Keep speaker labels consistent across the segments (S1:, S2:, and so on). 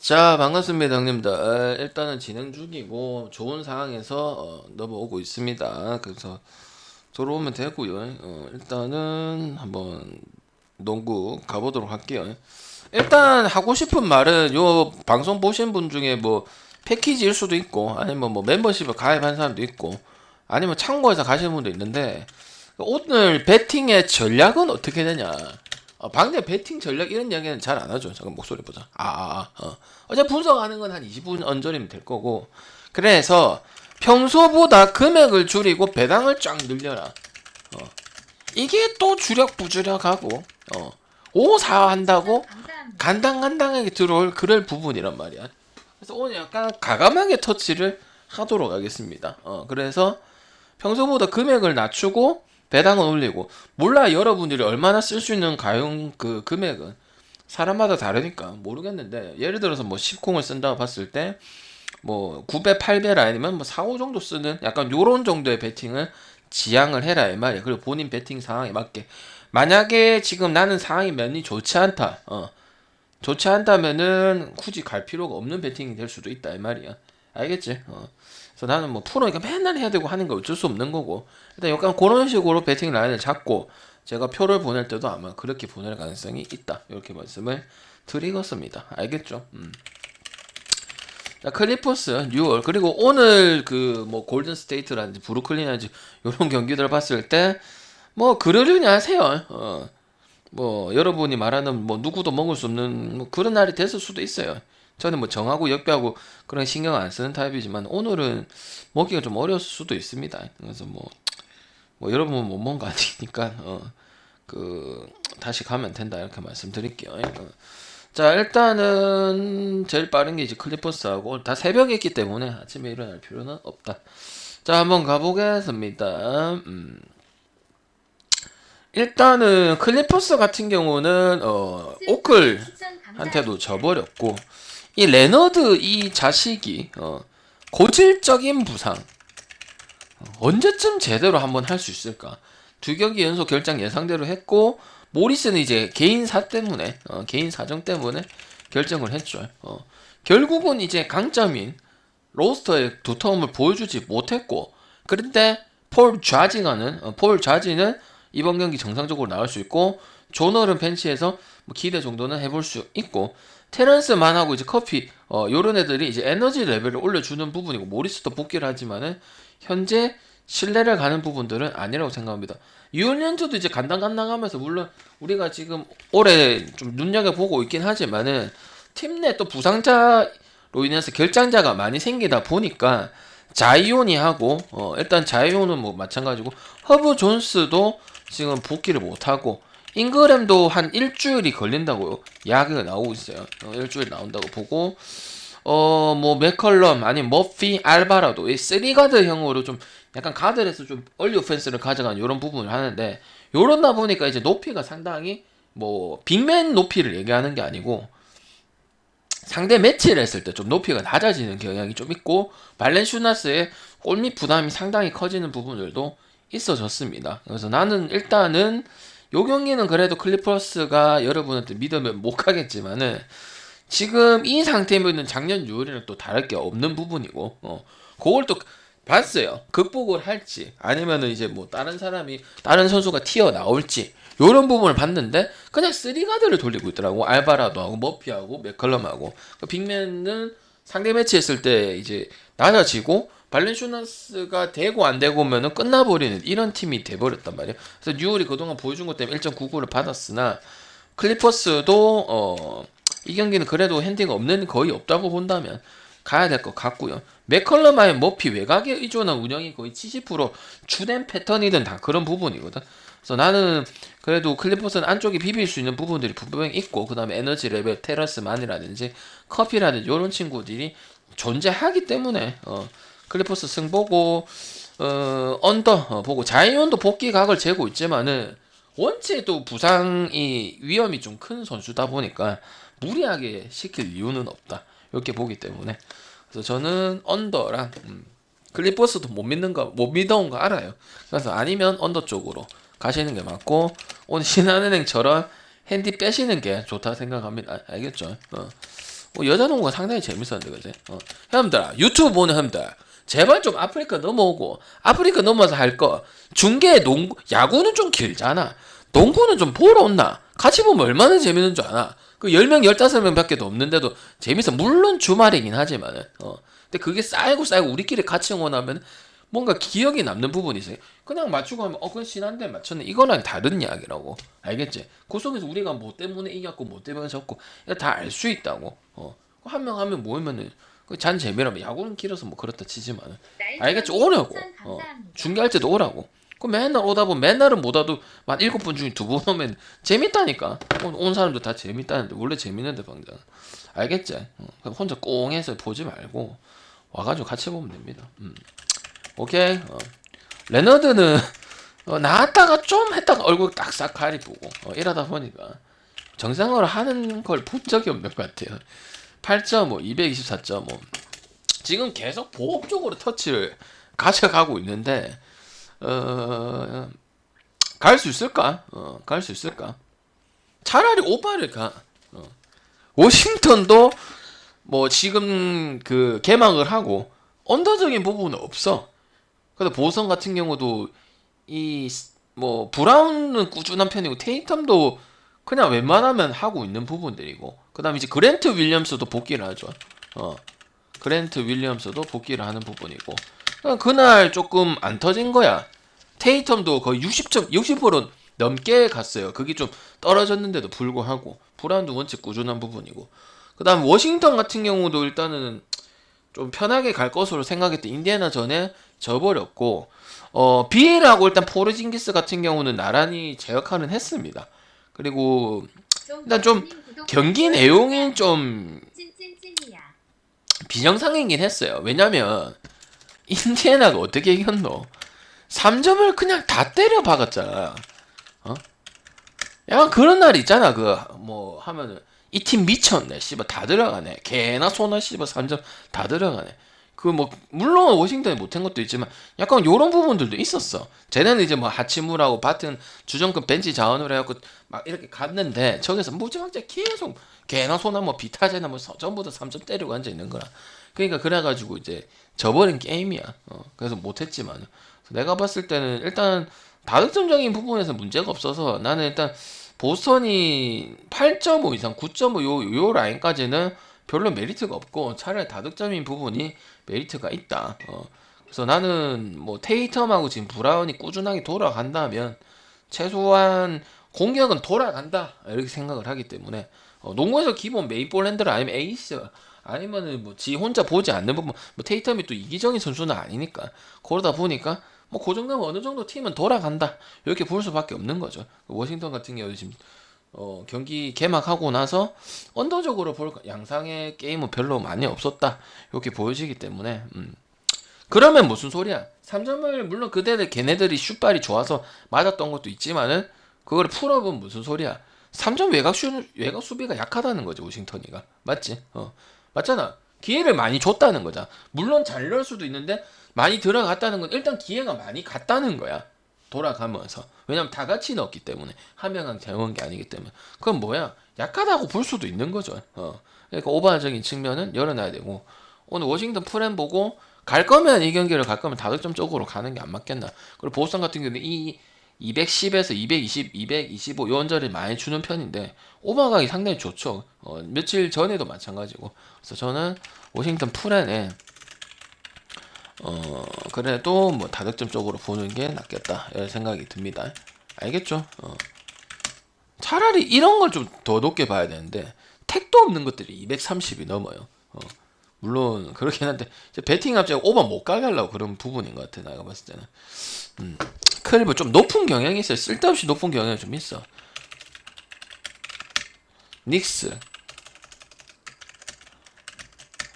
S1: 자, 반갑습니다, 형님들. 일단은 진행 중이고 좋은 상황에서 넘어오고 있습니다. 그래서 들어오면 되고요. 일단은 한번 농구 가보도록 할게요. 일단 하고 싶은 말은 요 방송 보신 분 중에 뭐 패키지일 수도 있고 아니면 뭐 멤버십을 가입한 사람도 있고 아니면 참고해서 가시는 분도 있는데 오늘 배팅의 전략은 어떻게 되냐? 방금 배팅 전략 이런 이야기는 잘 안 하죠. 잠깐 목소리 보자. 어제 분석하는 건 한 20분 언저리면 될 거고. 그래서 평소보다 금액을 줄이고 배당을 쫙 늘려라. 이게 또 주력 부주력하고 5, 4 한다고 간당간당하게 들어올 그럴 부분이란 말이야. 그래서 오늘 약간 가감하게 터치를 하도록 하겠습니다. 그래서 평소보다 금액을 낮추고 배당은 올리고 몰라 여러분들이 얼마나 쓸 수 있는 가용 그 금액은 사람마다 다르니까 모르겠는데 예를 들어서 뭐 10콩을 쓴다고 봤을 때 뭐 9배, 8배 아니면 뭐 4, 5 정도 쓰는 약간 요런 정도의 베팅을 지향을 해라 이 말이야. 그리고 본인 베팅 상황에 맞게 만약에 지금 나는 상황이 많이 좋지 않다. 좋지 않다면은 굳이 갈 필요가 없는 베팅이 될 수도 있다 이 말이야. 알겠지? 그래서 나는 뭐 프로니까 맨날 해야 되고 하는 거 어쩔 수 없는 거고 일단 약간 그런 식으로 베팅 라인을 잡고 제가 표를 보낼 때도 아마 그렇게 보낼 가능성이 있다 이렇게 말씀을 드리겠습니다. 알겠죠? 자, 클리퍼스 6월 그리고 오늘 그 뭐 골든 스테이트라든지 브루클린이라든지 이런 경기들을 봤을 때 뭐 그러려니 하세요. 뭐 여러분이 말하는 뭐 누구도 먹을 수 없는 뭐 그런 날이 됐을 수도 있어요. 저는 뭐 정하고 역배하고 그런 신경 안 쓰는 타입이지만 오늘은 먹기가 좀 어려울 수도 있습니다. 그래서 뭐 여러분은 못 먹은 거 아니니까 그 다시 가면 된다 이렇게 말씀드릴게요. 자 일단은 제일 빠른 게 이제 클리퍼스하고 다 새벽에 있기 때문에 아침에 일어날 필요는 없다. 자 한번 가보겠습니다. 일단은 클리퍼스 같은 경우는 오클한테도 져버렸고 이 레너드 이 자식이 고질적인 부상 언제쯤 제대로 한번 할 수 있을까? 2경기 연속 결장 예상대로 했고 모리스는 이제 개인 사정 때문에 결정을 했죠. 결국은 이제 강점인 로스터의 두터움을 보여주지 못했고 그런데 폴 자지는 이번 경기 정상적으로 나올 수 있고 조널은 벤치에서 뭐 기대 정도는 해볼 수 있고 테런스만하고 이제 커피 요런 애들이 이제 에너지 레벨을 올려주는 부분이고 모리스도 복귀를 하지만은 현재 신뢰를 가는 부분들은 아니라고 생각합니다. 유언련즈도 이제 간당간당하면서 물론 우리가 지금 올해 좀 눈여겨보고 있긴 하지만은 팀 내 또 부상자로 인해서 결장자가 많이 생기다 보니까 자이온이 하고 일단 자이온은 뭐 마찬가지고 허브 존스도 지금 복귀를 못하고 잉그램도 한 일주일이 걸린다고 이야기가 나오고 있어요. 일주일 나온다고 보고 뭐 맥컬럼 아니면 머피 알바라도 이 3가드형으로 좀 약간 가드에서 좀 얼리 오펜스를 가져가는 이런 부분을 하는데 요런다 보니까 이제 높이가 상당히 뭐 빅맨 높이를 얘기하는 게 아니고 상대 매치를 했을 때 좀 높이가 낮아지는 경향이 좀 있고 발렌슈나스의 골밑 부담이 상당히 커지는 부분들도 있어졌습니다. 그래서 나는 일단은 요 경기는 그래도 클리퍼스가 여러분한테 믿으면 못 가겠지만은 지금 이 상태면은 작년 6월이랑 또 다를 게 없는 부분이고 그걸 또 봤어요. 극복을 할지 아니면은 이제 뭐 다른 선수가 튀어나올지 요런 부분을 봤는데 그냥 3가드를 돌리고 있더라고. 알바라도하고 머피하고 맥컬럼하고 빅맨은 상대 매치 했을 때 이제 낮아지고 발렌슈나스가 되고 안 되고면은 끝나버리는 이런 팀이 돼버렸단 말이야. 그래서 뉴올이 그동안 보여준 것 때문에 1.99를 받았으나 클리퍼스도 이 경기는 그래도 핸디가 거의 없다고 본다면 가야 될 것 같고요. 맥컬럼의 머피 외곽에 의존한 운영이 거의 70% 주된 패턴이든 다 그런 부분이거든. 그래서 나는 그래도 클리퍼스는 안쪽에 비빌 수 있는 부분들이 분명히 있고 그 다음에 에너지 레벨 테러스만이라든지 커피라든지 이런 친구들이 존재하기 때문에 클리퍼스 승 보고 언더 보고 자이온도 복귀 각을 재고 있지만은 원체 또 부상이 위험이 좀 큰 선수다 보니까 무리하게 시킬 이유는 없다 이렇게 보기 때문에 그래서 저는 언더랑 클리퍼스도 못 믿어온 거 알아요. 그래서 아니면 언더 쪽으로 가시는 게 맞고 오늘 신한은행처럼 핸디 빼시는 게 좋다 생각합니다. 알겠죠? 여자 농구가 상당히 재밌었는데 그지? 형님들 유튜브 보는 형님들 제발 좀 아프리카 넘어오고 아프리카 넘어서 할 거 중계 농구 야구는 좀 길잖아. 농구는 좀 보러 온나? 같이 보면 얼마나 재밌는 줄 아나? 그 10명 15명 밖에 없는데도 재밌어. 물론 주말이긴 하지만은 근데 그게 쌓이고 우리끼리 같이 응원하면 뭔가 기억에 남는 부분이 있어요. 그냥 맞추고 하면 그건 신한데 맞췄네. 이거랑 다른 이야기라고. 알겠지? 그 속에서 우리가 뭐 때문에 이겼고 뭐 때문에 졌고 이거 다 알 수 있다고. 한 명 모이면은 잔 재미라면 야구는 길어서 뭐 그렇다 치지만 알겠지? 오라고. 중계할 때도 오라고. 그 맨날 오다 보면 맨날은 못 와도 만 7분 중에 2번 오면 재밌다니까. 온 사람도 다 재밌다는데 원래 재밌는데 방장. 알겠지? 혼자 꽁해서 보지 말고 와가지고 같이 보면 됩니다. 오케이. 레너드는 나왔다가 좀 했다가 얼굴 딱싹 가리보고 이러다 보니까 정상으로 하는 걸 본 적이 없는 것 같아요. 8.5, 224.5. 지금 계속 보호적으로 터치를 가져가고 있는데 갈 수 있을까? 갈 수 있을까? 차라리 오바를 가. 워싱턴도 뭐 지금 그 개막을 하고 언더적인 부분은 없어. 그래서 보선 같은 경우도 이 뭐 브라운은 꾸준한 편이고 테이텀도 그냥 웬만하면 하고 있는 부분들이고 그다음에 이제 그랜트 윌리엄스도 복귀를 하죠. 그랜트 윌리엄스도 복귀를 하는 부분이고 그날 조금 안 터진 거야. 테이텀도 거의 60% 넘게 갔어요. 그게 좀 떨어졌는데도 불구하고 브라운도 원체 꾸준한 부분이고 그다음 워싱턴 같은 경우도 일단은 좀 편하게 갈 것으로 생각했던 인디애나 전에 져버렸고 비엘하고 일단 포르징기스 같은 경우는 나란히 제 역할은 했습니다. 그리고 일단 좀 경기 내용이 좀 비정상이긴 했어요. 왜냐면 인디애나가 어떻게 이겼노? 3점을 그냥 다 때려 박았잖아. 약간 그런 날 있잖아. 그 뭐 하면은 이 팀 미쳤네. 씨발 다 들어가네. 개나 소나 씨발 3점 다 들어가네. 그 뭐 물론 워싱턴이 못한 것도 있지만 약간 요런 부분들도 있었어. 쟤네는 이제 뭐 하치무라고 같은 주전급 벤치 자원으로 해갖고 막 이렇게 갔는데 저기서 무지막지하게 계속 개나 소나 뭐 비타제나 뭐 전부 다 3점 때리고 앉아 있는 거라. 그러니까 그래가지고 이제 져버린 게임이야. 그래서 못했지만 내가 봤을 때는 일단 다득점적인 부분에서 문제가 없어서 나는 일단 보스턴이 8.5 이상 9.5 요 라인까지는 별로 메리트가 없고 차라리 다득점인 부분이 메리트가 있다. 그래서 나는 뭐 테이텀하고 지금 브라운이 꾸준하게 돌아간다면 최소한 공격은 돌아간다 이렇게 생각을 하기 때문에 농구에서 기본 메이볼랜드를 아니면 에이스 아니면은 뭐 지 혼자 보지 않는 부분 뭐 테이텀이 또 이기적인 선수는 아니니까 그러다 보니까 뭐 그 정도면 어느 정도 팀은 돌아간다 이렇게 볼 수밖에 없는 거죠. 워싱턴 같은 경우 지금 경기 개막하고 나서 언더적으로 볼 양상의 게임은 별로 많이 없었다 이렇게 보여지기 때문에 그러면 무슨 소리야? 3점을 물론 그대들 걔네들이 슛발이 좋아서 맞았던 것도 있지만은 그걸 풀어보면 무슨 소리야? 3점 외곽 수비가 약하다는 거죠 워싱턴이가 맞지? 맞잖아. 기회를 많이 줬다는 거잖아. 물론 잘 넣을 수도 있는데 많이 들어갔다는 건 일단 기회가 많이 갔다는 거야. 돌아가면서. 왜냐면 다 같이 넣었기 때문에 한 명만 재운 게 아니기 때문에. 그럼 뭐야? 약하다고 볼 수도 있는 거죠. 그러니까 오버적인 측면은 열어놔야 되고 오늘 워싱턴 프렘 보고 갈 거면 이 경기를 갈 거면 다득점 쪽으로 가는 게 안 맞겠나. 그리고 보스턴 같은 경우는 이 210에서 220, 225 요원자를 많이 주는 편인데 오버각이 상당히 좋죠. 며칠 전에도 마찬가지고. 그래서 저는 워싱턴 프렌에 그래도 뭐 다득점 쪽으로 보는 게 낫겠다 이런 생각이 듭니다. 알겠죠? 차라리 이런 걸 좀 더 높게 봐야 되는데 택도 없는 것들이 230이 넘어요. 물론 그렇긴 한데 배팅 합작 오버 못 가게 하려고 그런 부분인 것 같아. 내가 봤을 때는 클립은 좀 높은 경향이 있어요. 쓸데없이 높은 경향이 좀 있어. 닉스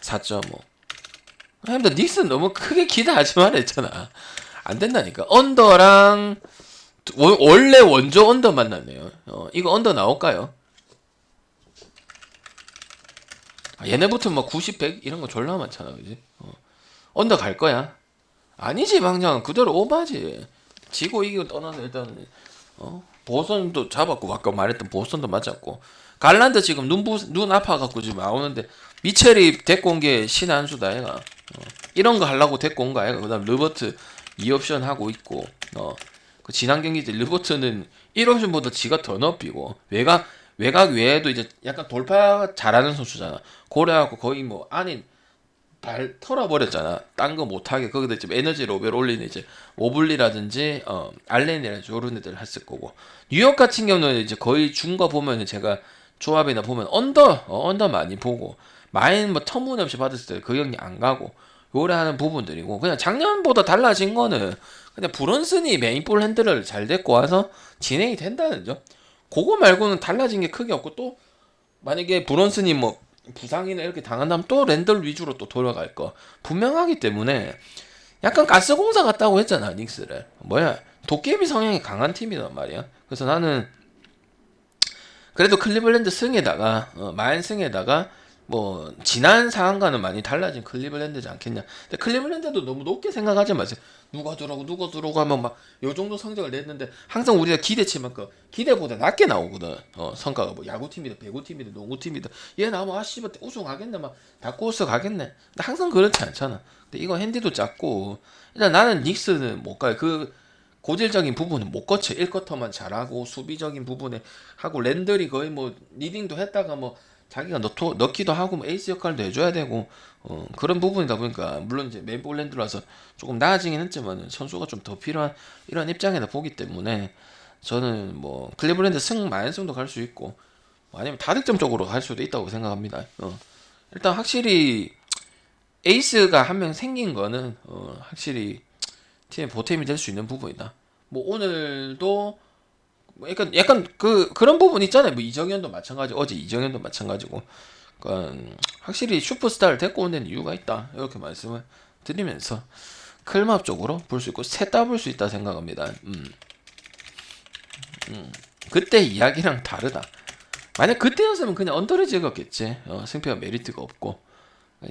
S1: 4.5. 근데 닉스는 너무 크게 기대하지 말라 했잖아. 안 된다니까. 언더랑 원래 원조 언더 만났네요. 이거 언더 나올까요? 얘네부터 뭐 90, 100 이런 거 졸라 많잖아, 그지? 언더 갈 거야? 아니지, 방장 그대로 오바지. 지고 이기고 떠나서 일단 보선도 잡았고 아까 말했던 보선도 맞았고 갈란드 지금 눈 아파갖고 지금 나오는데 미첼이 데리고 온 게 신의 한 수다 얘가. 이런 거 하려고 데리고 온 거 아이가. 그다음 르버트 2옵션 하고 있고 그 지난 경기 때 르버트는 1옵션보다 지가 더 높이고 외곽 외에도 이제 약간 돌파 잘하는 선수잖아. 그래갖고 거의 뭐 안에 발 털어버렸잖아. 딴 거 못하게. 거기다 이제 에너지 로벨 올리는 이제 오블리라든지 알렌이라든지 이런 애들 했을 거고. 뉴욕 같은 경우는 이제 거의 준 거 보면 제가 조합이나 보면 언더 많이 보고 마인 뭐 터무니없이 받았을 때 그 경기 안 가고 요래 하는 부분들이고, 그냥 작년보다 달라진 거는 그냥 브론슨이 메인볼 핸들을 잘 데리고 와서 진행이 된다는 점. 그거 말고는 달라진 게 크게 없고, 또 만약에 브론슨이 뭐 부상이나 이렇게 당한다면 또 랜들 위주로 또 돌아갈 거 분명하기 때문에, 약간 가스공사 같다고 했잖아 닉스를. 뭐야, 도깨비 성향이 강한 팀이란 말이야. 그래서 나는 그래도 클리블랜드 승에다가 마인 승에다가 뭐 지난 상황과는 많이 달라진 클리블랜드지 않겠냐. 근데 클리블랜드도 너무 높게 생각하지 마세요. 누가 들어오고 하면 막 요 정도 성적을 냈는데, 항상 우리가 기대치만 그 기대보다 낮게 나오거든. 성과가 뭐 야구팀이다 배구팀이다 농구팀이다 얘 나오면 아 씨발 우승하겠네 막 다크호스 가겠네. 근데 항상 그렇지 않잖아. 근데 이거 핸디도 작고, 일단 나는 닉스는 못 가요. 그 고질적인 부분은 못 거쳐. 1쿼터만 잘하고 수비적인 부분에 하고, 랜들이 거의 뭐 리딩도 했다가 뭐 자기가 넣기도 하고 뭐 에이스 역할도 해줘야 되고 그런 부분이다 보니까, 물론 이제 메인볼 랜드라서 조금 나아지긴 했지만 선수가 좀 더 필요한 이런 입장에다 보기 때문에, 저는 뭐 클리블랜드 승 만승도 갈 수 있고 아니면 다득점 쪽으로 갈 수도 있다고 생각합니다. 일단 확실히 에이스가 한 명 생긴 거는 확실히 팀의 보탬이 될 수 있는 부분이다. 뭐 오늘도 뭐 약간 그런 부분 있잖아요. 뭐 이정현도 마찬가지, 어제 이정현도 마찬가지고. 그러니까 확실히 슈퍼스타를 데리고 온 데는 이유가 있다. 이렇게 말씀을 드리면서 클럽 쪽으로 볼 수 있고 셋 다 볼 수 있다 생각합니다. 그때 이야기랑 다르다. 만약 그때였으면 그냥 언더를 찍었겠지. 승패가 메리트가 없고.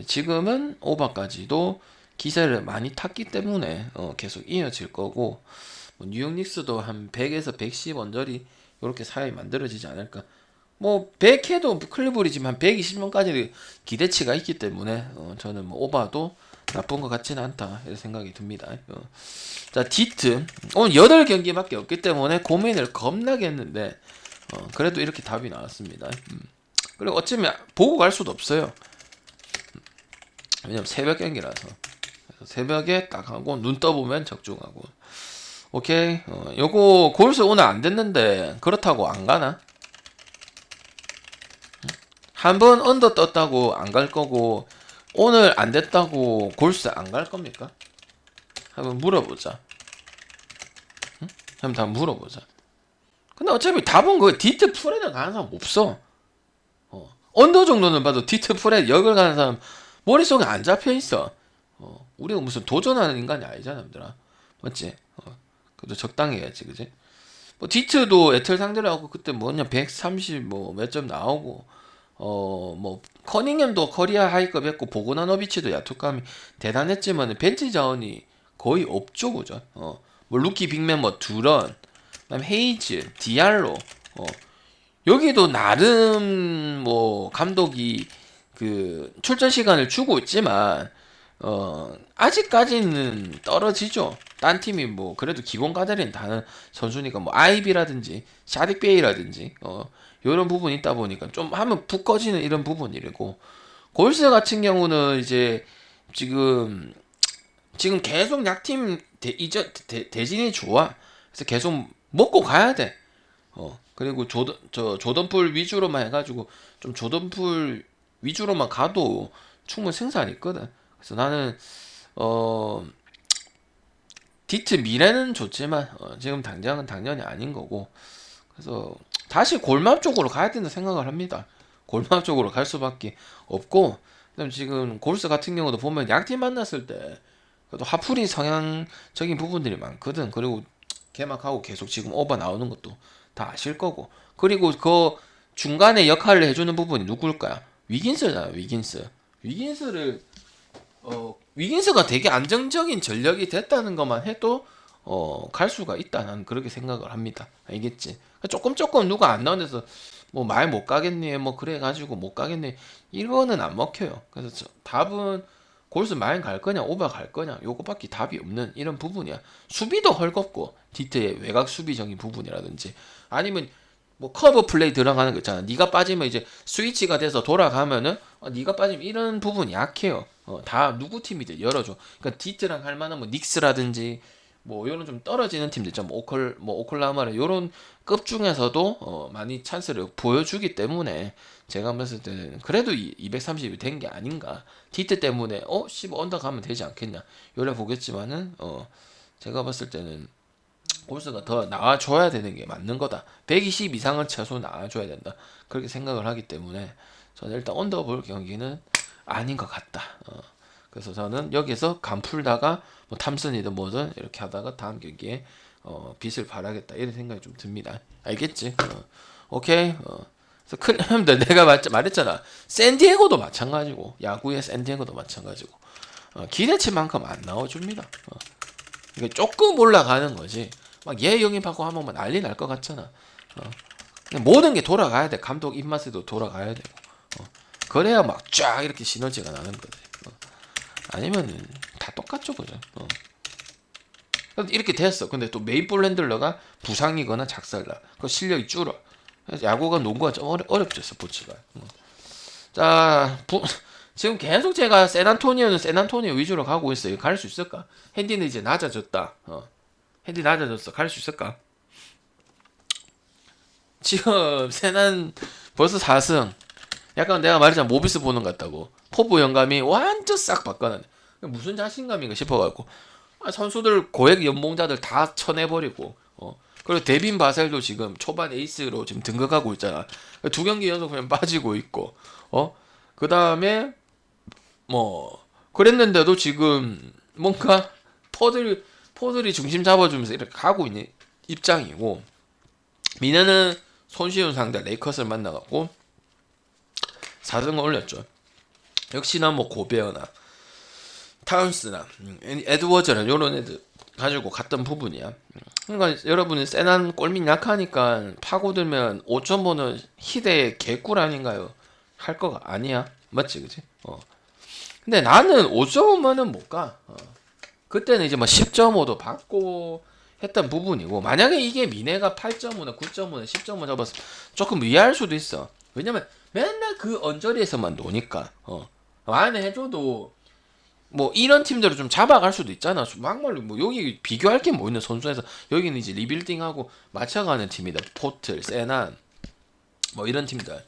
S1: 지금은 오버까지도 기세를 많이 탔기 때문에 계속 이어질 거고, 뭐 뉴욕 닉스도 한 100에서 110 언저리 이렇게 사이 만들어지지 않을까. 뭐 100 해도 클리블이지만 120명까지 기대치가 있기 때문에 저는 뭐 오버도 나쁜 것 같지는 않다 이런 생각이 듭니다. 자, 디트 오늘 8경기밖에 없기 때문에 고민을 겁나게 했는데 그래도 이렇게 답이 나왔습니다. 그리고 어쩌면 보고 갈 수도 없어요. 왜냐면 새벽 경기라서. 새벽에 딱 하고 눈 떠보면 적중하고. 오케이. 요거 골수 오늘 안 됐는데 그렇다고 안 가나? 한 번 언더 떴다고 안 갈 거고, 오늘 안 됐다고 골수 안 갈 겁니까? 한번 물어보자. 응? 한번 다 물어보자. 근데 어차피 답은 그 디트 풀에는 가는 사람 없어. 언더 정도는 봐도 디트 풀에 역을 가는 사람 머릿속에 안 잡혀 있어. 우리가 무슨 도전하는 인간이 아니잖아, 얘들아. 맞지? 그래도 적당히 해야지, 그지? 뭐 디트도 에틀 상대로 하고 그때 뭐냐 130 뭐 몇 점 나오고, 뭐 커닝햄도 커리어 하이급 했고, 보그나노비치도 야투감이 대단했지만 벤치 자원이 거의 없죠, 그죠? 뭐 루키 빅맨 뭐 두런, 그다음 헤이즈, 디알로, 여기도 나름 뭐 감독이 그 출전 시간을 주고 있지만 아직까지는 떨어지죠. 딴 팀이 뭐 그래도 기본 가드린 다는 선수니까, 뭐 아이비라든지 샤딕베이라든지 이런 부분이 있다 보니까 좀 하면 푹 꺼지는 이런 부분이고, 골스 같은 경우는 이제 지금 계속 약팀 대진이 좋아. 그래서 계속 먹고 가야 돼. 그리고 조던풀 위주로만 해가지고 좀 조던풀 위주로만 가도 충분히 승산이 있거든. 그래서 나는 디트 미래는 좋지만 지금 당장은 당연히 아닌 거고, 그래서 다시 골맘 쪽으로 가야 된다 생각을 합니다. 골맘 쪽으로 갈 수밖에 없고, 그다음 지금 골스 같은 경우도 보면 약팀 만났을 때 그래도 하풀이 성향적인 부분들이 많거든. 그리고 개막하고 계속 지금 오버 나오는 것도 다 아실 거고, 그리고 그 중간에 역할을 해주는 부분이 누굴까요? 위긴스잖아. 위긴스가 되게 안정적인 전력이 됐다는 것만 해도 갈 수가 있다. 나는 그렇게 생각을 합니다. 알겠지? 조금 누가 안 나온 데서 뭐 말 못 가겠네, 뭐 그래가지고 못 가겠네, 이거는 안 먹혀요. 그래서 답은 골스 마인 갈 거냐, 오바 갈 거냐, 요거밖에 답이 없는 이런 부분이야. 수비도 헐겁고 디트의 외곽 수비적인 부분이라든지 아니면 뭐 커버 플레이 들어가는 거 있잖아. 네가 빠지면 이제 스위치가 돼서 돌아가면은 네가 빠지면 이런 부분이 약해요. 다 누구 팀이든 열어줘. 그러니까 디트랑 할 만한 뭐 닉스라든지 뭐 이런 좀 떨어지는 팀들 있죠. 뭐 오클라호마라 이런 급 중에서도 많이 찬스를 보여주기 때문에 제가 봤을 때는 그래도 230이 된 게 아닌가. 디트 때문에 15 언더 가면 되지 않겠냐. 요래 보겠지만은 제가 봤을 때는 골스가 더 나와줘야 되는 게 맞는 거다. 120 이상은 최소 나와줘야 된다. 그렇게 생각을 하기 때문에 저는 일단 언더 볼 경기는 아닌 것 같다. 그래서 저는 여기서 간 풀다가 뭐 탐슨이든 뭐든 이렇게 하다가 다음 경기에 빛을 발하겠다 이런 생각이 좀 듭니다. 알겠지? 오케이. 그래서 클리언들 내가 말했잖아. 샌디에고도 마찬가지고 야구의 샌디에고도 마찬가지고 기대치만큼 안 나와줍니다. 이게 조금 올라가는 거지. 막 얘 영입하고 하면 막 난리 날 것 같잖아. 모든 게 돌아가야 돼. 감독 입맛에도 돌아가야 되고. 그래야 막 쫙 이렇게 시너지가 나는 거지. 아니면은 다 똑같죠, 그죠? 이렇게 됐어. 근데 또 메이플 랜들러가 부상이거나 작살나. 그 실력이 줄어. 그래서 야구가 농구가 좀 어렵죠, 스포츠가. 자, 지금 계속 제가 샌안토니오는 샌안토니오 위주로 가고 있어요. 갈 수 있을까? 핸디는 이제 낮아졌다. 핸디 낮아졌어. 갈 수 있을까? 지금 샌안 벌써 4승. 약간 내가 말했잖아. 모비스 보는 것 같다고. 포부 영감이 완전 싹 바꿔놨네. 무슨 자신감인가 싶어갖고 선수들 고액 연봉자들 다 쳐내버리고 그리고 데빈 바셀도 지금 초반 에이스로 지금 등극하고 있잖아. 2경기 연속 그냥 빠지고 있고 그 다음에 뭐 그랬는데도 지금 뭔가 포들이 중심 잡아주면서 이렇게 가고 있는 입장이고 미네는 손쉬운 상대 레이커스를 만나갖고 4승을 올렸죠. 역시나 뭐 고베어나 타운스나 에드워즈나 요런 애들 가지고 갔던 부분이야. 그러니까 여러분은 세난 골밑 약하니까 파고들면 5.5는 희대의 개꿀 아닌가요? 할 거가 아니야. 맞지, 그지? 근데 나는 5.5면은 못 가. 그때는 이제 뭐 10.5도 받고 했던 부분이고 만약에 이게 미네가 8.5나 9.5나 10.5 잡았으면 조금 위할 수도 있어. 왜냐면 맨날 그 언저리에서만 노니까 안에 해줘도 뭐 이런 팀들을 좀 잡아갈 수도 있잖아. 막말로 뭐 여기 비교할 게 뭐 있는 선수에서 여기는 이제 리빌딩하고 맞춰가는 팀이다. 포틀, 세난 뭐 이런 팀들.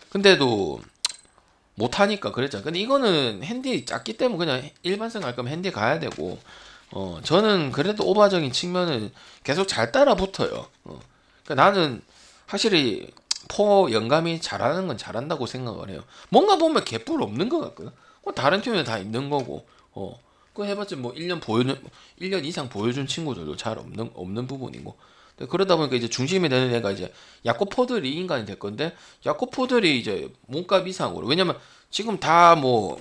S1: 근데도 못하니까 그랬잖아. 근데 이거는 핸디 작기 때문에 그냥 일반승 갈 거면 핸디 가야 되고 저는 그래도 오바적인 측면은 계속 잘 따라 붙어요. 그러니까 나는 확실히 포 영감이 잘하는 건 잘한다고 생각을 해요. 뭔가 보면 개뿔 없는 것 같거든. 다른 팀은 다 있는 거고, 그거 해봤자 뭐 1년 이상 보여준 친구들도 잘 없는 부분이고. 그러다 보니까 이제 중심이 되는 애가 이제 야코포들이 인간이 될 건데, 야코포들이 이제 몸값 이상으로. 왜냐면 지금 다 뭐,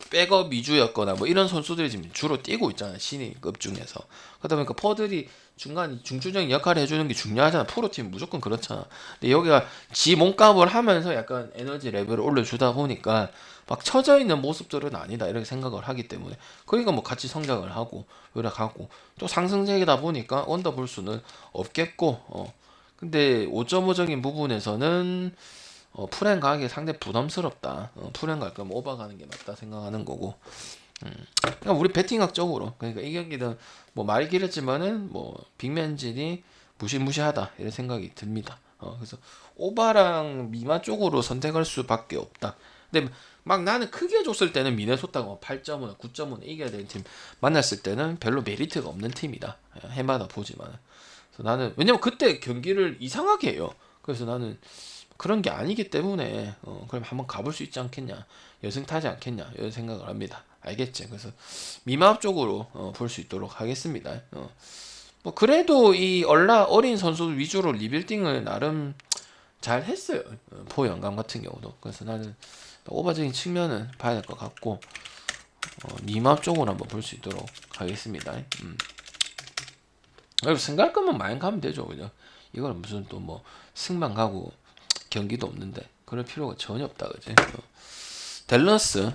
S1: 백업 위주였거나 뭐 이런 선수들이 지금 주로 뛰고 있잖아. 신인급 중에서. 그러다 보니까 포들이 중추적인 역할을 해주는 게 중요하잖아. 프로팀 무조건 그렇잖아. 근데 여기가 지 몸값을 하면서 약간 에너지 레벨을 올려주다 보니까 막 처져 있는 모습들은 아니다 이렇게 생각을 하기 때문에 그러니까 뭐 같이 성장을 하고 요락하고 또 상승세이다 보니까 언더 볼 수는 없겠고 근데 5.5적인 부분에서는 풀행 가기 상당히 부담스럽다. 풀행 갈 거면 오버 가는 게 맞다 생각하는 거고. 그러니까 우리 배팅학적으로 그러니까 이 경기는 뭐 말이 길었지만은 뭐 빅맨진이 무시무시하다 이런 생각이 듭니다. 그래서 오바랑 미마 쪽으로 선택할 수밖에 없다. 근데 막 나는 크게 줬을 때는 미네소타가 8.5나 9.5나 이겨야 되는 팀 만났을 때는 별로 메리트가 없는 팀이다. 해마다 보지만. 그래서 나는 왜냐면 그때 경기를 이상하게 해요. 그래서 나는 그런 게 아니기 때문에 그럼 한번 가볼 수 있지 않겠냐, 여승 타지 않겠냐 이런 생각을 합니다. 알겠지? 그래서 미마업 쪽으로 볼 수 있도록 하겠습니다. 뭐 그래도 이 어린 선수 위주로 리빌딩을 나름 잘 했어요. 포 영감 같은 경우도. 그래서 나는 오버적인 측면은 봐야 될 것 같고 미마업 쪽으로 한번 볼 수 있도록 하겠습니다. 그리고 생각할 거면 많이 가면 되죠, 그죠? 이걸 무슨 또 뭐 승만 가고 경기도 없는데 그럴 필요가 전혀 없다 그지. 댈러스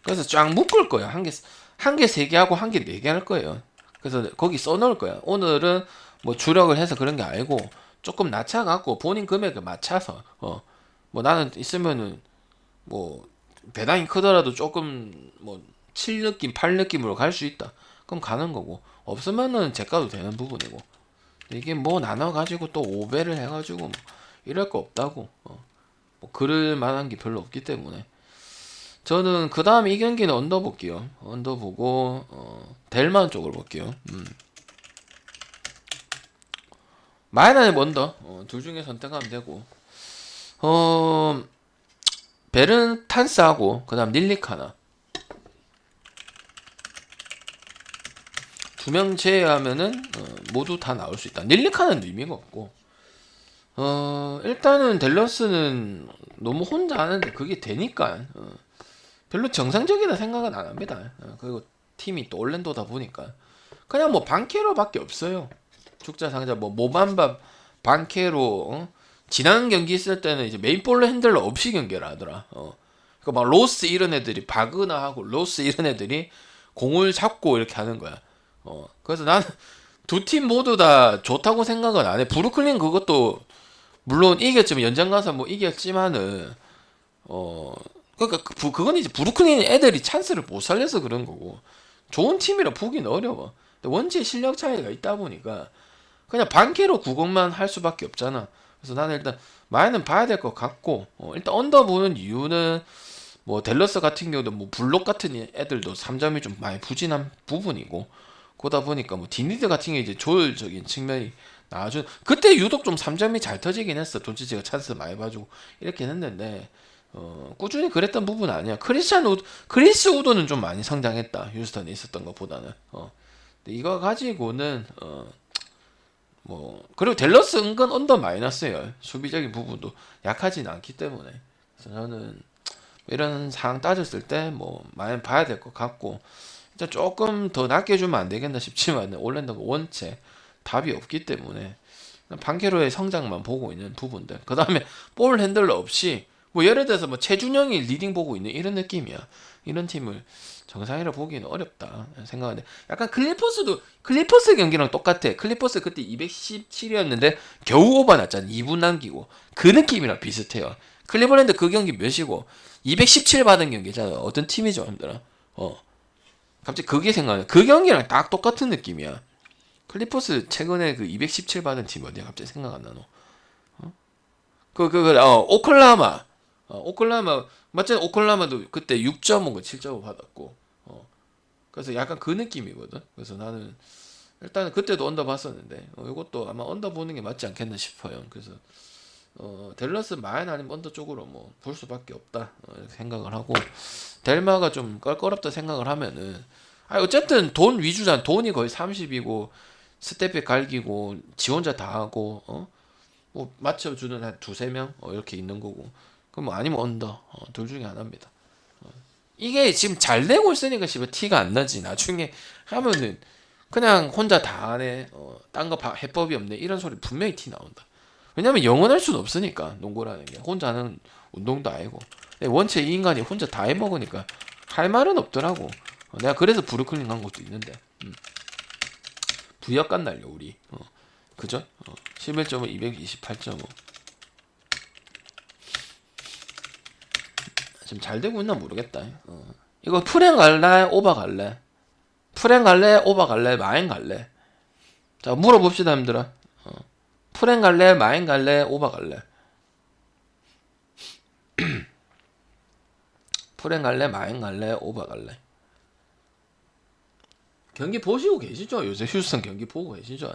S1: 그래서 쫙 묶을 거야. 한 개 3개 하고 한 개 4개 할 거예요. 그래서 거기 써놓을 거야. 오늘은 뭐 주력을 해서 그런 게 아니고 조금 낮춰갖고 본인 금액을 맞춰서 뭐 나는 있으면은 뭐 배당이 크더라도 조금 뭐 7 느낌 8 느낌으로 갈 수 있다. 그럼 가는 거고 없으면은 제가도 되는 부분이고 이게 뭐 나눠가지고 또 5배를 해가지고 뭐 이럴 거 없다고 뭐 그럴 만한 게 별로 없기 때문에 저는 그 다음에 이 경기는 언더 볼게요. 언더 보고 델만 쪽으로 볼게요. 마인 아니면 언더 둘 중에 선택하면 되고 베른탄스하고 그 다음 릴리카나 두 명 제외하면은 모두 다 나올 수 있다. 릴리카는 의미가 없고 일단은 댈러스는 너무 혼자 하는데 그게 되니까 별로 정상적이다 생각은 안 합니다. 그리고 팀이 또 올랜도다 보니까 그냥 뭐 반케로밖에 없어요. 죽자 상자 뭐 모반바 반케로 지난 경기 있을 때는 이제 메인볼로 핸들러 없이 경기를 하더라. 그러니까 막 로스 이런 애들이 바그나하고 로스 이런 애들이 공을 잡고 이렇게 하는 거야. 그래서 나는 두 팀 모두 다 좋다고 생각은 안 해. 브루클린 그것도 물론 이겼지만 연장 가서 뭐 이겼지만은 그러니까 그건 이제 브루클린 애들이 찬스를 못 살려서 그런 거고 좋은 팀이라 보기는 어려워. 근데 원체 실력 차이가 있다 보니까 그냥 반캐로 구공만 할 수밖에 없잖아. 그래서 나는 일단 마이는 봐야 될 것 같고 일단 언더 보는 이유는 뭐 댈러스 같은 경우도 뭐 블록 같은 애들도 3점이 좀 많이 부진한 부분이고 그러다 보니까 뭐 디니드 같은 게 이제 조율적인 측면이 나아준 그때 유독 좀 3점이 잘 터지긴 했어. 돈치치가 찬스 많이 봐주고 이렇게 했는데 꾸준히 그랬던 부분은 아니야. 크리스 우도는 좀 많이 성장했다. 휴스턴에 있었던 것보다는. 근데 이거 가지고는 뭐 그리고 댈러스 은근 언더 마이너스예요. 수비적인 부분도 약하진 않기 때문에. 그래서 저는 이런 상황 따졌을 때 뭐 많이 봐야 될 것 같고 일단 조금 더 낮게 주면 안 되겠나 싶지만 올랜도가 원체 답이 없기 때문에 반케로의 성장만 보고 있는 부분들. 그 다음에 볼 핸들러 없이 뭐 예를 들어서 뭐 최준영이 리딩 보고 있는 이런 느낌이야. 이런 팀을 정상이라 보기는 어렵다 생각하는데 약간 클리퍼스 경기랑 똑같아. 클리퍼스 그때 217이었는데 겨우 오버 났잖아. 2분 남기고 그 느낌이랑 비슷해요. 클리버랜드 그 경기 몇이고 217 받은 경기잖아. 어떤 팀이죠, 힘들어. 갑자기 그게 생각나. 그 경기랑 딱 똑같은 느낌이야. 클리퍼스 최근에 그 217 받은 팀 어디야? 갑자기 생각 안 나노. 오클라호마. 오클라호마 맞잖아. 오클라호마도 그때 6.5고 7.5 받았고. 그래서 약간 그 느낌이거든. 그래서 나는 일단은 그때도 언더 봤었는데 이것도 아마 언더 보는 게 맞지 않겠나 싶어요. 그래서 댈러스 마인 아니면 언더 쪽으로 뭐 볼 수밖에 없다 이렇게 생각을 하고 델마가 좀 껄끄럽다 생각을 하면은 어쨌든 돈 위주잖아. 돈이 거의 30이고 스텝백 갈기고 지 혼자 다 하고 뭐 맞춰주는 한 두세 명 이렇게 있는 거고 그럼 뭐 아니면 언더 둘 중에 하나입니다. 이게 지금 잘 되고 있으니까 씨발 티가 안 나지. 나중에 하면은 그냥 혼자 다 하네 딴 거 해법이 없네 이런 소리 분명히 티 나온다. 왜냐면 영원할 수는 없으니까 농구라는 게 혼자 하는 운동도 아니고 원체 이 인간이 혼자 다 해먹으니까 할 말은 없더라고. 내가 그래서 브루클린 간 것도 있는데 부역간 날려 우리 그죠? 11.5 228.5 지금 잘 되고 있나 모르겠다. 이거 프랭 갈래 오바 갈래? 프랭 갈래 오바 갈래 마인 갈래? 자 물어봅시다 힘들어. 프랭 갈래 마인 갈래 오바 갈래? 프랭 갈래 마인 갈래 오바 갈래? 경기 보시고 계시죠? 요새 휴스턴 경기 보고 계시죠?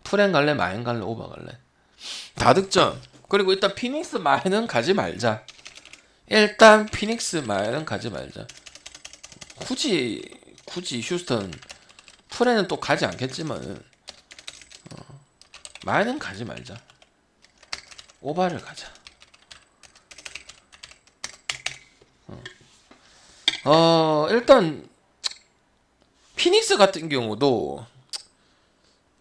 S1: 프랭 갈래 마인 갈래 오바 갈래? 다득점. 그리고 일단 피닉스 마인은 가지 말자. 일단 피닉스 마인은 가지 말자. 굳이 휴스턴 프랭은 또 가지 않겠지만은 마인은 가지 말자. 오바를 가자. 일단 피닉스 같은 경우도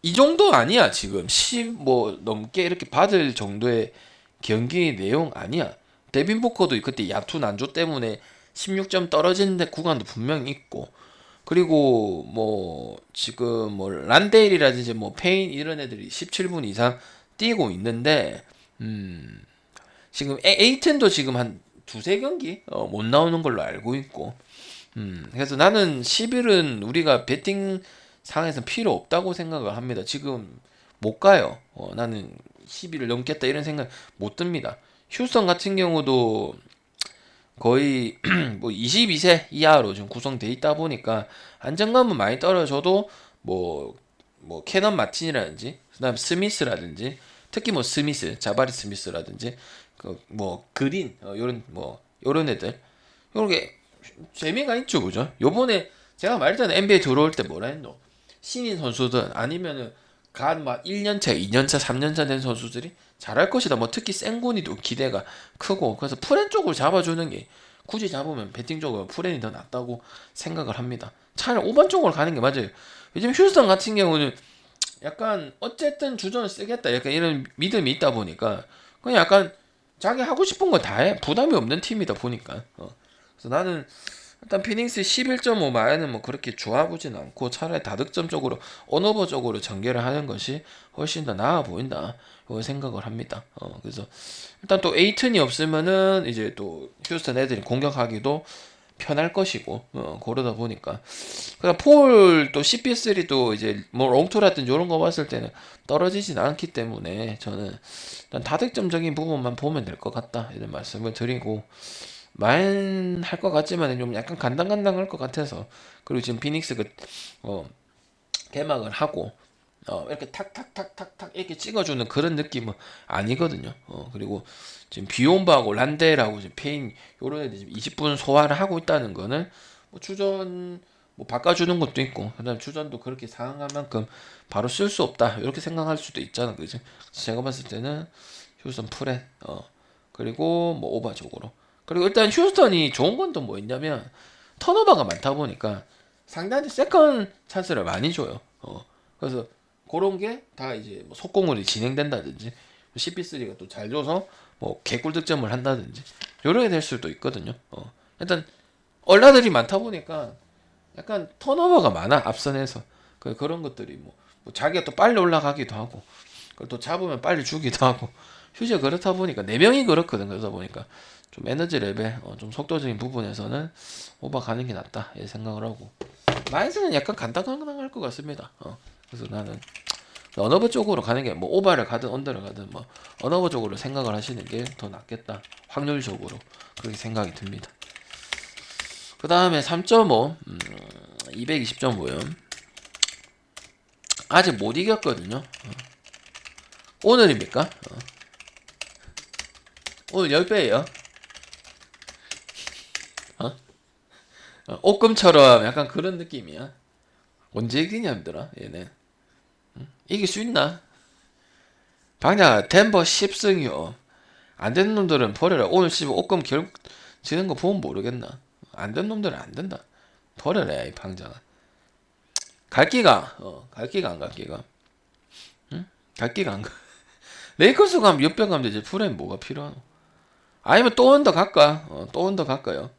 S1: 이 정도 아니야 지금 10 뭐 넘게 이렇게 받을 정도의 경기 내용 아니야. 데빈 부커도 그때 야투 난조 때문에 16점 떨어진 구간도 분명히 있고, 그리고 뭐 지금 뭐 란데일이라든지 뭐 페인 이런 애들이 17분 이상 뛰고 있는데, 지금 에이튼도 지금 한 두세 경기 못 나오는 걸로 알고 있고, 그래서 나는 10일은 우리가 배팅 상에서 필요 없다고 생각을 합니다. 지금 못 가요. 나는 10일을 넘겠다 이런 생각 못 듭니다. 휴스턴 같은 경우도 거의 뭐 22세 이하로 지금 구성돼 있다 보니까 안정감은 많이 떨어져도 뭐 캐넌 마틴이라든지 그다음 스미스라든지, 특히 뭐 스미스 자바리 스미스라든지 그 뭐 그린 요런 뭐 요런 애들 요렇게 재미가 있죠, 그죠? 요번에 제가 말했잖아요. NBA 들어올 때 뭐라 했노? 신인 선수들 아니면은 간 막 1년차, 2년차, 3년차 된 선수들이 잘할 것이다. 뭐 특히 생고니도 기대가 크고, 그래서 프렌 쪽을 잡아주는 게, 굳이 잡으면 배팅 쪽으로 프렌이 더 낫다고 생각을 합니다. 차라리 5번 쪽으로 가는 게 맞아요. 요즘 휴스턴 같은 경우는 약간 어쨌든 주전을 쓰겠다 약간 이런 믿음이 있다 보니까 그냥 약간 자기 하고 싶은 거 다 해. 부담이 없는 팀이다 보니까. 그래서 나는 일단 피닉스 11.5 마야는 뭐 그렇게 좋아보진 않고 차라리 다득점 쪽으로 언어버 쪽으로 전개를 하는 것이 훨씬 더 나아 보인다 이 생각을 합니다. 그래서 일단 또 에이튼이 없으면은 이제 또 휴스턴 애들이 공격하기도 편할 것이고, 그러다 보니까 그냥 폴 또 CP3도 이제 뭐 롱투라든지 이런 거 봤을 때는 떨어지진 않기 때문에 저는 일단 다득점적인 부분만 보면 될 것 같다 이런 말씀을 드리고, 만 할 것 같지만 좀 약간 간당간당할 것 같아서, 그리고 지금 피닉스 개막을 하고 이렇게 탁탁탁탁탁 이렇게 찍어주는 그런 느낌은 아니거든요. 그리고 지금 비욘바하고 란델하고 지금 페인 요런 애들 지금 20분 소화를 하고 있다는 거는 뭐 주전 뭐 바꿔주는 것도 있고, 그다음 주전도 그렇게 상황한 만큼 바로 쓸 수 없다 이렇게 생각할 수도 있잖아, 그지? 제가 봤을 때는 휴스턴 프렛 그리고 뭐 오바적으로, 그리고 일단 휴스턴이 좋은 건 또 뭐 있냐면 턴오버가 많다 보니까 상대한테 세컨 찬스를 많이 줘요. 그래서 그런 게 다 이제 뭐 속공으로 진행된다든지 CP3가 또 잘 줘서 뭐 개꿀 득점을 한다든지 요렇게 될 수도 있거든요. 일단 얼라들이 많다 보니까 약간 턴오버가 많아, 앞선에서. 그런 것들이 뭐 자기가 또 빨리 올라가기도 하고, 그걸 또 잡으면 빨리 주기도 하고, 휴지가 그렇다 보니까 4명이 그렇거든. 그러다 보니까 좀 에너지 레벨 좀 속도적인 부분에서는 오버 가는 게 낫다 이 생각을 하고, 마인스는 약간 간당간당할 것 같습니다. 그래서 나는 언어버 쪽으로 가는 게, 뭐 오버를 가든 언더를 가든 뭐 언어버 쪽으로 생각을 하시는 게 더 낫겠다, 확률적으로 그렇게 생각이 듭니다. 그 다음에 3.5 220.5요 아직 못 이겼거든요. 오늘입니까? 오늘 10배예요. 옷금처럼 약간 그런 느낌이야. 언제 이기냐 힘들어 얘네. 이길 수 있나? 방야 덴버 10승이요. 안 되는 놈들은 버려라. 오늘 씹어 옷금 결국 지는 거 보면 모르겠나. 안 된 놈들은 안 된다. 버려라 이 방장아. 갈 기가 안 갈 기가. 응? 갈 기가 안 가. 레이커스 가면 600 가면 되지. 프레임 뭐가 필요하노? 아니면 또 언더 갈까? 또 언더 갈까요?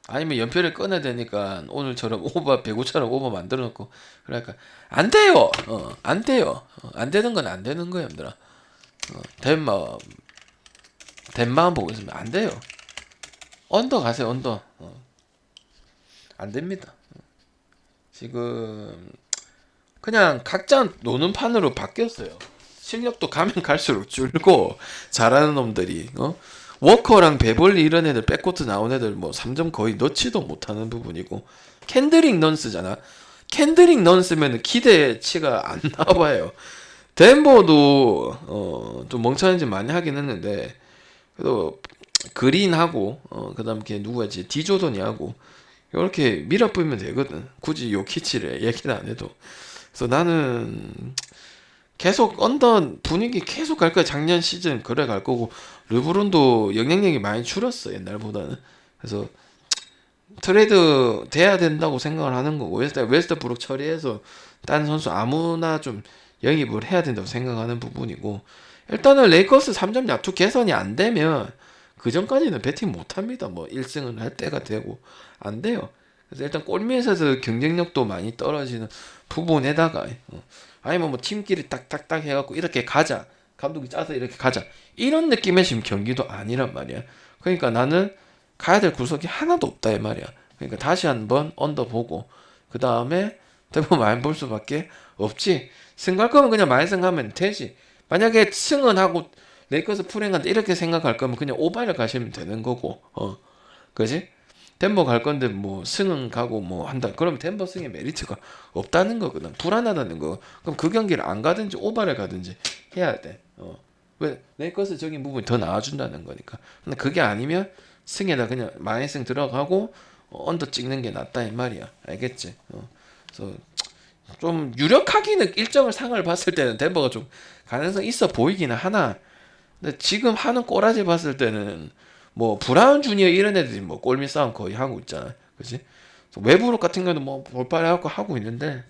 S1: 아니면 연표를 꺼내야 되니까 오늘처럼 오버 105처럼 오버 만들어 놓고 그러니까 안 돼요. 안 돼요. 안 되는 건 안 되는 거예요, 얘들아. 덴마음 보고 있으면 안 돼요. 언더 가세요, 언더. 안 됩니다. 지금 그냥 각자 노는 판으로 바뀌었어요. 실력도 가면 갈수록 줄고, 잘하는 놈들이 워커랑 베벌리 이런 애들 백코트 나온 애들 뭐 3점 거의 넣지도 못하는 부분이고, 캔드릭 넌스잖아. 캔드릭 넌스면은 기대치가 안 나와요. 덴버도 좀 멍청한 짓 많이 하긴 했는데, 그래도 그린하고 그다음 걔 누구였지, 디조던이 하고 이렇게 밀어뿌리면 되거든. 굳이 요키치를 얘기는 안 해도. 그래서 나는 계속 언더 분위기 계속 갈 거야. 작년 시즌 그래 갈 거고, 르브론도 영향력이 많이 줄었어 옛날보다는. 그래서 트레이드 돼야 된다고 생각을 하는 거고, 웨스트브룩 처리해서 딴 선수 아무나 좀 영입을 해야 된다고 생각하는 부분이고, 일단은 레이커스 3점 야투 개선이 안 되면 그 전까지는 배팅 못 합니다. 뭐 1승을 할 때가 되고 안 돼요. 그래서 일단 골밑에서 경쟁력도 많이 떨어지는 부분에다가 아니면 뭐 팀끼리 딱딱딱 해갖고 이렇게 가자, 감독이 짜서 이렇게 가자, 이런 느낌의 지금 경기도 아니란 말이야. 그러니까 나는 가야 될 구석이 하나도 없다 이 말이야. 그러니까 다시 한번 언더 보고 그 다음에 대부분 많이 볼 수밖에 없지. 승갈 거면 그냥 많이 승하면 되지. 만약에 승은 하고 레이커스 풀행한다 이렇게 생각할 거면 그냥 오바를 가시면 되는 거고, 그지? 덴버 갈 건데 뭐 승은 가고 뭐 한다. 그러면 덴버 승의 메리트가 없다는 거거든. 불안하다는 거. 그럼 그 경기를 안 가든지 오바를 가든지 해야 돼. 왜? 레이커스적인 부분이 더 나아준다는 거니까. 근데 그게 아니면 승에다 그냥 마이승 들어가고 언더 찍는 게 낫다 이 말이야. 알겠지? 그래서 좀 유력하기는 일정을 상을 봤을 때는 덴버가 좀 가능성 있어 보이기는 하나. 근데 지금 하는 꼬라지 봤을 때는 뭐 브라운 주니어 이런 애들이 뭐 골밑 싸움 거의 하고 있잖아. 그치? 외부로 같은 경우는 뭐 볼빨해갖고 하고 있는데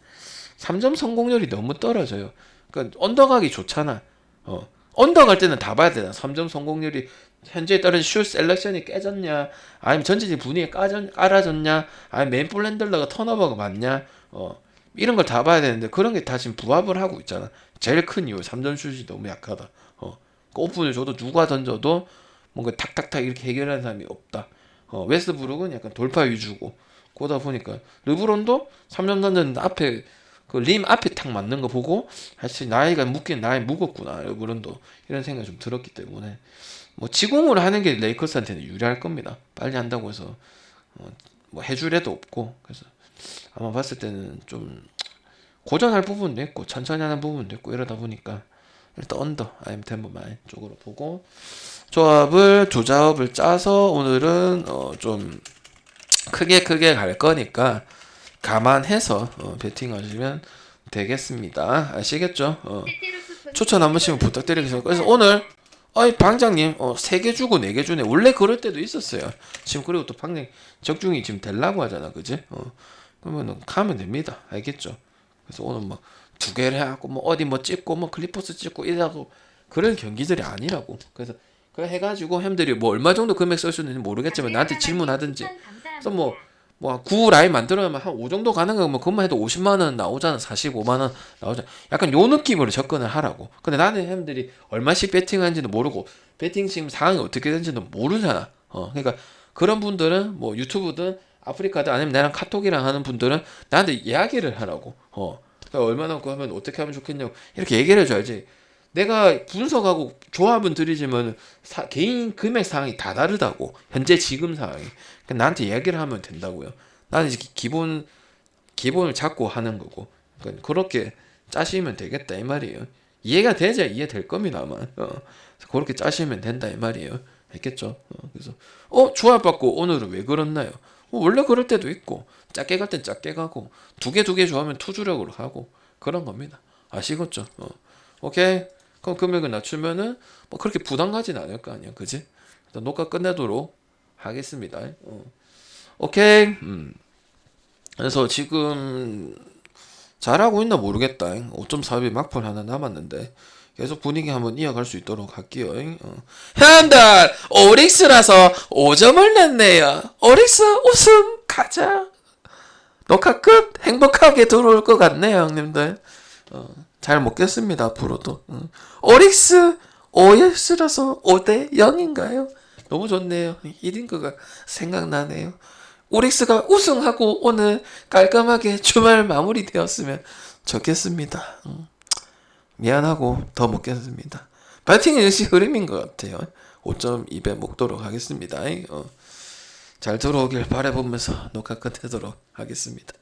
S1: 3점 성공률이 너무 떨어져요. 그러니까 언더 가기 좋잖아. 언더 갈 때는 다 봐야 되나. 3점 성공률이 현재 떨어진 슛 셀렉션이 깨졌냐, 아니면 전체적인 분위기 깔아졌냐, 아니면 맨 플랜들러가 턴오버가 많냐, 이런 걸 다 봐야 되는데 그런 게 다 지금 부합을 하고 있잖아. 제일 큰 이유 3점 슛이 너무 약하다. 그 오픈을 줘도 누가 던져도 뭔가 탁탁탁 이렇게 해결하는 사람이 없다. 웨스트브룩은 약간 돌파 위주고, 그러다 보니까 르브론도 3점 던졌는데 앞에 그 림 앞에 탁 맞는 거 보고 사실 나이가 묻긴 나이 무겁구나 르브론도, 이런 생각이 좀 들었기 때문에 뭐 지공으로 하는 게 레이커스한테는 유리할 겁니다. 빨리 한다고 해서 뭐 해줄 애도 없고, 그래서 아마 봤을 때는 좀 고전할 부분도 있고 천천히 하는 부분도 있고 이러다 보니까 일단 언더 아니면 덴버만 쪽으로 보고 조합을 짜서 오늘은 좀 크게 갈 거니까 감안해서 베팅하시면 되겠습니다. 아시겠죠? 추천 한 번씩은 부탁드리겠습니다. 그래서 오늘 방장님 3개 주고 4개 주네. 원래 그럴 때도 있었어요. 지금 그리고 또 방장 적중이 지금 되려고 하잖아. 그지? 그러면은 가면 됩니다. 알겠죠? 그래서 오늘 뭐 2개를 해갖고 뭐 어디 뭐 찍고 뭐 클리퍼스 찍고 이러고 그런 경기들이 아니라고. 그래서 그거 해가지고 형들이 뭐 얼마 정도 금액 쓸 수 있는지 모르겠지만 나한테 질문하든지. 그래서 뭐 9 라인 만들어면 한 5 정도 가는 거면 그것만 해도 50만 원 나오잖아. 45만 원 나오잖아. 약간 요 느낌으로 접근을 하라고. 근데 나는 형들이 얼마씩 베팅하는지도 모르고 베팅 지금 상황이 어떻게 되는지도 모르잖아. 그러니까 그런 분들은 뭐 유튜브든 아프리카든 아니면 나랑 카톡이랑 하는 분들은 나한테 이야기를 하라고. 그러니까 얼마 나고 하면 어떻게 하면 좋겠냐고 이렇게 얘기를 해줘야지. 내가 분석하고 조합은 드리지만 개인 금액 상황이 다 다르다고. 현재 지금 상황이. 그러니까 나한테 이야기를 하면 된다고요. 나는 이제 기본을 잡고 하는 거고. 그러니까 그렇게 짜시면 되겠다 이 말이에요. 이해가 되자 이해될 겁니다 아마. 그래서 그렇게 짜시면 된다 이 말이에요. 알겠죠? 그래서 조합 받고 오늘은 왜 그렇나요? 원래 그럴 때도 있고 작게 갈 땐 작게 가고 2개 좋아하면 투주력으로 가고 그런 겁니다. 아시겠죠? 오케이. 그럼 금액을 낮추면은 뭐 그렇게 부담 가진 않을 거 아니야, 그지? 일단 녹화 끝내도록 하겠습니다. 오케이. 그래서 지금 잘하고 있나 모르겠다. 5.4비 막판 하나 남았는데 계속 분위기 한번 이어갈 수 있도록 할게요. 형들 오릭스라서 5점을 냈네요. 오릭스 우승 가자. 녹화 끝. 행복하게 들어올 것 같네요, 형님들. 잘 먹겠습니다 앞으로도. 오릭스 OX라서 5대 0인가요? 너무 좋네요. 1인거가 생각나네요. 오릭스가 우승하고 오늘 깔끔하게 주말 마무리되었으면 좋겠습니다. 미안하고 더 먹겠습니다. 파이팅 역시 흐름인 것 같아요. 5.2배 먹도록 하겠습니다. 잘 들어오길 바라보면서 녹화 끝내도록 하겠습니다.